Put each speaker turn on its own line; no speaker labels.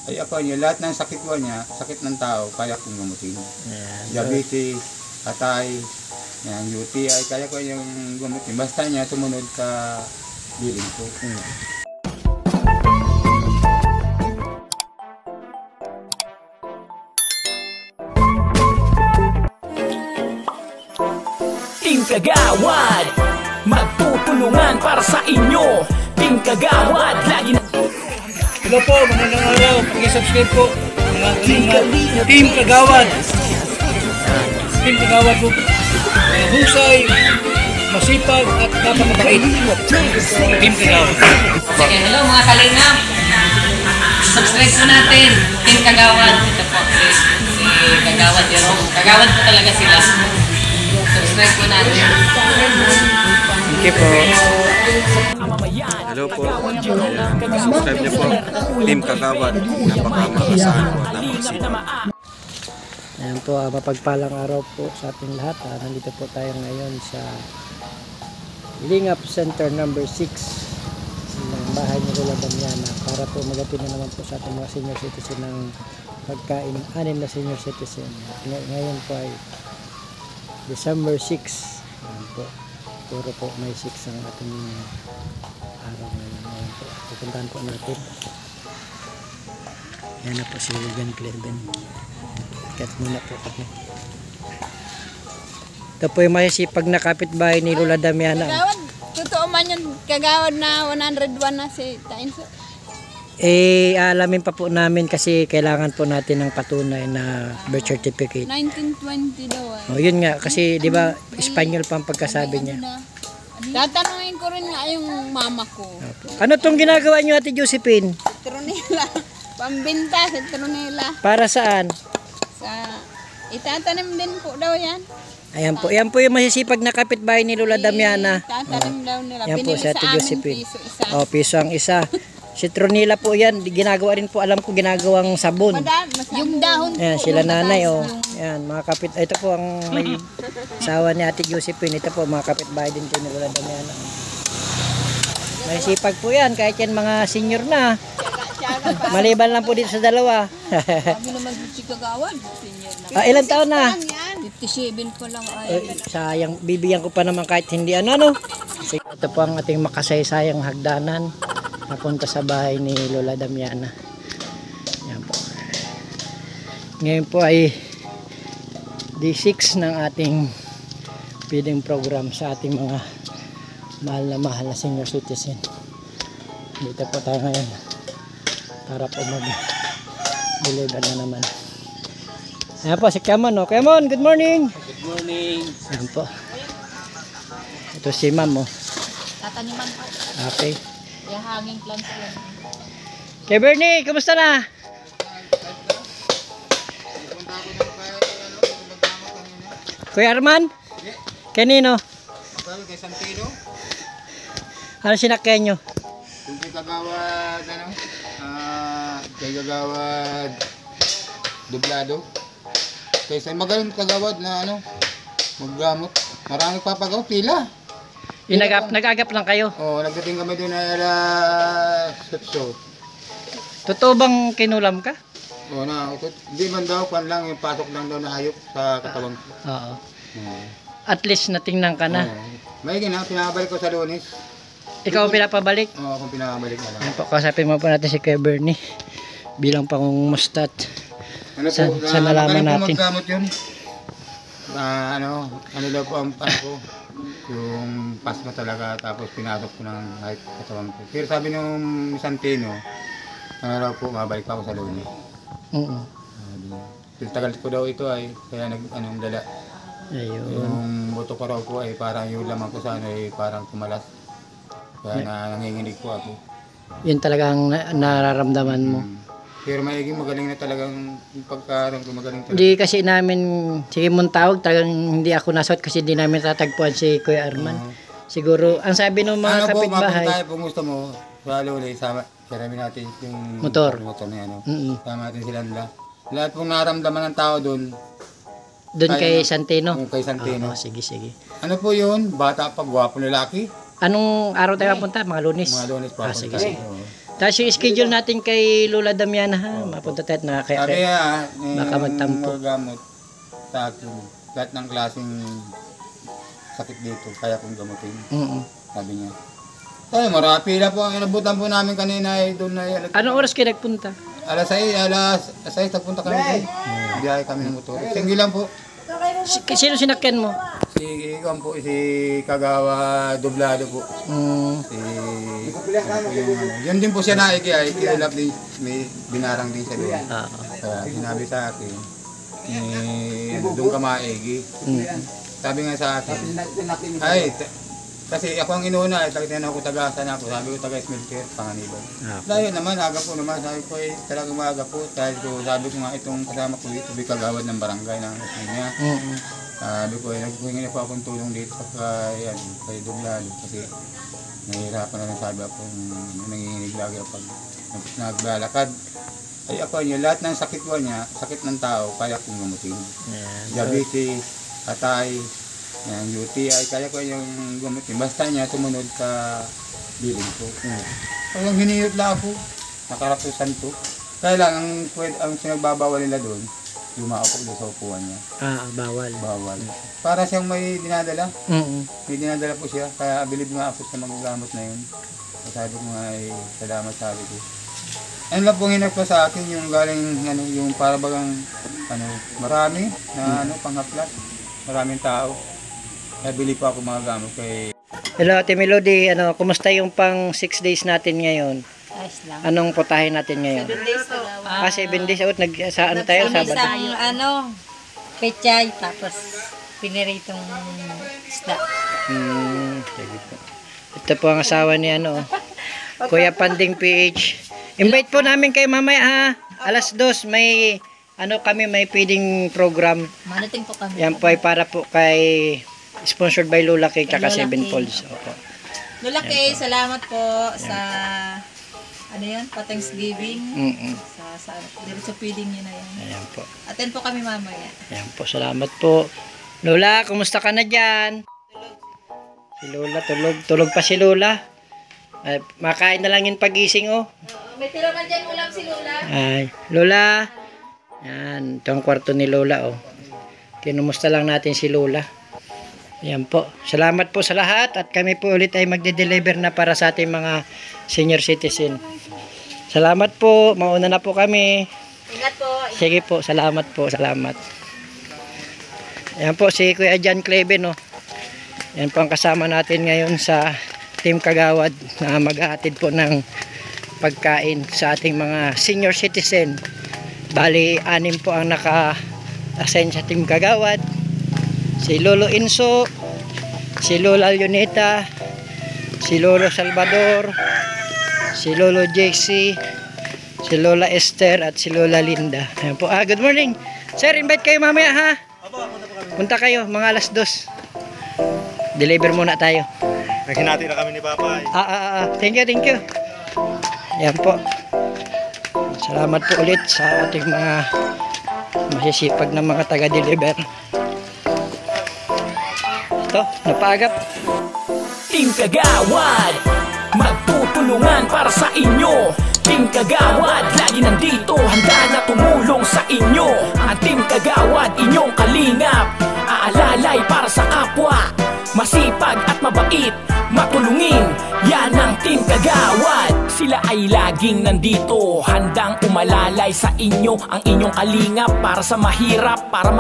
Ay ako niya, lahat ng sakit ko niya, sakit ng tao, kaya kong gumutin. Diabetes, atay, yan, UTI, kaya ko yung gumutin. Basta niya tumunod sa bilin ko.
Team Kagawad, magtutulungan para sa inyo. Team Kagawad, lagi na...
Hello po, magandang araw. Pag-subscribe po. Team Kagawad. Team Kagawad po. Husay, masipag at napakabait. Team Kagawad.
Okay, hello mga kalingap. Subscribe po natin. Team Kagawad. Ito po, si Kagawad yun. Kagawad po talaga sila. Subscribe po natin.
Thank you po. Hello po. Subscribe niyo po. Team Kagawad. Napaka-makasahan po. Napakasipag.
Ayan po, mapagpalang araw po sa ating lahat. Nandito po tayo ngayon sa Lingap Center number 6 ng bahay ni Lola Damiana para po magatid na naman po sa ating mga senior citizen ng pagkain, 6 na senior citizen. Ngayon po ay December 6. Ayan po, puro po may 6 ang ating araw ngayon. Ayan po, pupuntahan po natin. Ayan na po si William Clerben. Kat muna po kami. Ito po yung masisipag na kapitbahay ni Lola Damiana.
Kagawad, totoo man yung Kagawad na 101 na si Tainso.
Alamin pa po namin kasi kailangan po natin ng patunay na birth certificate.
1920 daw ay.
O yun nga, kasi di ba Espanyol pa ang pagkasabi niya.
Tatanungin ko rin nga yung mama ko.
Ano tong ginagawa niyo, Ate Josephine?
Tronela. Pambinta sa Tronela.
Para saan?
Sa itatanim din po daw yan.
Ayan po, yan po yung masisipag na kapitbahay ni Lola Damiana.
Tatanim daw nila.
Yan po
Binili
si Ate
sa amin
Josephine.
piso isa.
O, piso ang isa. Si Tronela po yan, ginagawa rin po, alam ko ginagawang sabon.
Yung dahon
Ayan,
po,
sila
yung
nanay,
mataas
oh.
yung-
Ayan, mga kapit, ito po ang may sawa ni Ate Josephine. Ito po, mga kapitbahay din kayo ni Lola Damiana. May sipag po yan, kahit yan mga senior na. Maliban lang po dito sa dalawa.
Kami naman po si Kagawad. Senior na.
Ilang taon na?
57 pa lang ay.
Sayang, bibigyan ko pa naman kahit hindi ano. Sige, ito po ang ating makasaysayang hagdanan napunta sa bahay ni Lola Damiana. Yan po. Ngayon po ay D6 ng ating feeding program sa ating mga mahal na senior citizen. Dito po tayo ngayon para po mag-deliver na naman. Ayan po si Kamon. Oh. Kamon, good morning!
Good morning.
Ayan po. Ito si Ma'am. Oh.
Tataniman po.
Okay.
Yung hanging plants yan.
Kay Bernie, kumusta na? Kuya Arman? Kanino?
Sabi kay Santino,
Ano sinakyan nyo?
kung kay Kagawad, kay Kagawad, dublado. Kaysa magaling Kagawad na maggamot. Marami papagaw, pila.
Nag-agap lang kayo.
Oo, nagdating kami doon na Sutso.
Totoo bang kinulam ka?
Oo na, hindi man daw, pan lang, yung pasok lang daw na hayop sa katawan ko.
Oo.
Oo.
At least natingnan ka na.
May gina, pinabalik ko sa Lunes.
Ikaw ang pinapabalik.
Oo, kung pinabalik na lang.
Ayan po, kasapin mo po natin si Kuya Bernie bilang pangungustat. Sa nalaman natin.
Maggamot yun. Ano daw po ang ko, yung pasma talaga, tapos pinasok ko ng kahit katawan ko. Pero sabi nung Santino, daw po, mabalik pa ako sa Lunes. Tagal ko daw ito ay, kaya dala.
Ayun.
Yung buto ko raw po ay parang yung laman ko sana ay parang kumalas. Kaya nanginginig po ako.
Yun talagang nararamdaman mo.
Pero maiging magaling na talagang yung pagkaroon ko magaling talaga.
Hindi kasi namin, sige mong tawag, talagang hindi ako nasot kasi hindi namin tatagpuan si Kuya Arman. Siguro, ang sabi ng mga kapitbahay.
Tayo kung gusto mo, sa Luli, sarami natin yung
Motor
na yan. Sama natin sila nila. Lahat pong naramdaman ng tao doon.
Doon kay Santino?
Kay Santino.
Sige.
Ano po yun? Bata pa, gwapo lalaki.
Anong araw tayo papunta? Mga Lunes?
Mga Lunes pa.
Sige. Tapos yung schedule natin kay Lola Damiana ha. Mapunta tayo na kay
Sabi niya,
baka magtampo.
Gamot sa akin. Lahat ng klaseng sakit dito, kaya kong gamutin. Sabi niya. Ay, marami pila po ang inabutan po namin kanina ay doon na
Anong oras kayo nagpunta?
alas 6 nagpunta kami doon. Biyahe kami ng motor. Singgi lang po.
Sino sinakyan mo?
Si Kagawa Doblado po. Yun din po siya naiki ay kilap din, may binarang din siya doon. Kaya sinabi sa akin, doon ka maigi. Sabi nga sa akin, ay, kasi ako ang inuna, tinanong ako tagasan ako, sabi ko taga-smelter, Panganiban. Dahil naman, aga po naman, sabi ko talagang maaga po, dahil ko, sabi ko nga itong kasama ko dito, may kagawad ng barangay ng niya. Sabi ko, nagpuhingi na po akong tulong dito kay Doblado, kasi nahihirapan na rin sabi ako, nanginginig lagi ako pag naglalakad. Ay ako niya, lahat ng sakit ko niya, sakit ng tao, kaya kong gamutin. Diabetes, atay, UTI, kaya ko yung gamutin. Basta niya tumunod sa bilin ko. Kaya hinihot lang ako, nakarapusan to. Kaya lang, ang sinagbabawal nila doon, lumako doon sa upuan niya.
Bawal.
Bawal. Para siyang may dinadala. May dinadala po siya, kaya abilib nga ako sa magagamot na yun. Sabi ko nga ay salamat sabi ko. Ano lang pong hinag pa sa akin yung galing yung para bagang marami na panghaplat. Maraming tao. Kaya bili pa ako mga gamot kay...
Hello Ate Melody, kumusta yung pang 6 days natin ngayon?
Ayos lang.
Anong putahe natin ngayon?
7 days na lang.
7 days out, sa ano tayo? Sabado?
Pechay, tapos piniritong isda.
Sige po. Ito po ang asawa ni Kuya Panding PH. Invite po namin kayo mamaya ha. Alas 2 may kami may feeding program.
Manating po kami.
Yan po ay para po kay sponsored by Lola K tsaka Seven Falls. Opo.
Lola K, salamat po sa pa-Thanksgiving. Sa feeding niyo na yan.
Ayan po.
Attend po kami mamaya.
Ayan po, salamat po. Lola, kumusta ka na dyan? Si Lola, tulog pa si Lola. Makain na lang yung pagising
May tira man dyan ulam si Lola.
Ay, Lola. Yan, ito ang kwarto ni Lola Kinumusta lang natin si Lola. Ayan po. Salamat po sa lahat at kami po ulit ay magde-deliver na para sa ating mga senior citizen. Salamat po. Mauna na po kami.
Ingat po.
Sige po. Salamat po. Salamat. Ayan po si Kuya Jan Cleven. Yan po ang kasama natin ngayon sa Team Kagawad na maghahatid po ng pagkain sa ating mga senior citizen. Bali, 6 po ang naka-assign sa Team Kagawad. Si Lolo Inso, si Lola Leoneta, si Lolo Salvador, si Lolo JC, si Lola Esther at si Lola Linda. Ayan po. Good morning. Sir, invite kayo mamaya ha. Punta kayo mga alas 2. Deliver muna tayo.
Naghinati na kami ni Papa.
Thank you. Ayan po. Salamat po ulit sa ating mga masisipag na mga taga-deliver. Ito, napaagap.
Team Kagawad, magtutulungan para sa inyo. Team Kagawad, lagi nandito, handa na tumulong sa inyo. Ang Team Kagawad, inyong kalingap, aalalay para sa kapwa. Masipag at mabait, matulungin, yan ang Team Kagawad. Sila ay laging nandito, handang umalalay sa inyo. Ang inyong kalingap para sa mahirap, para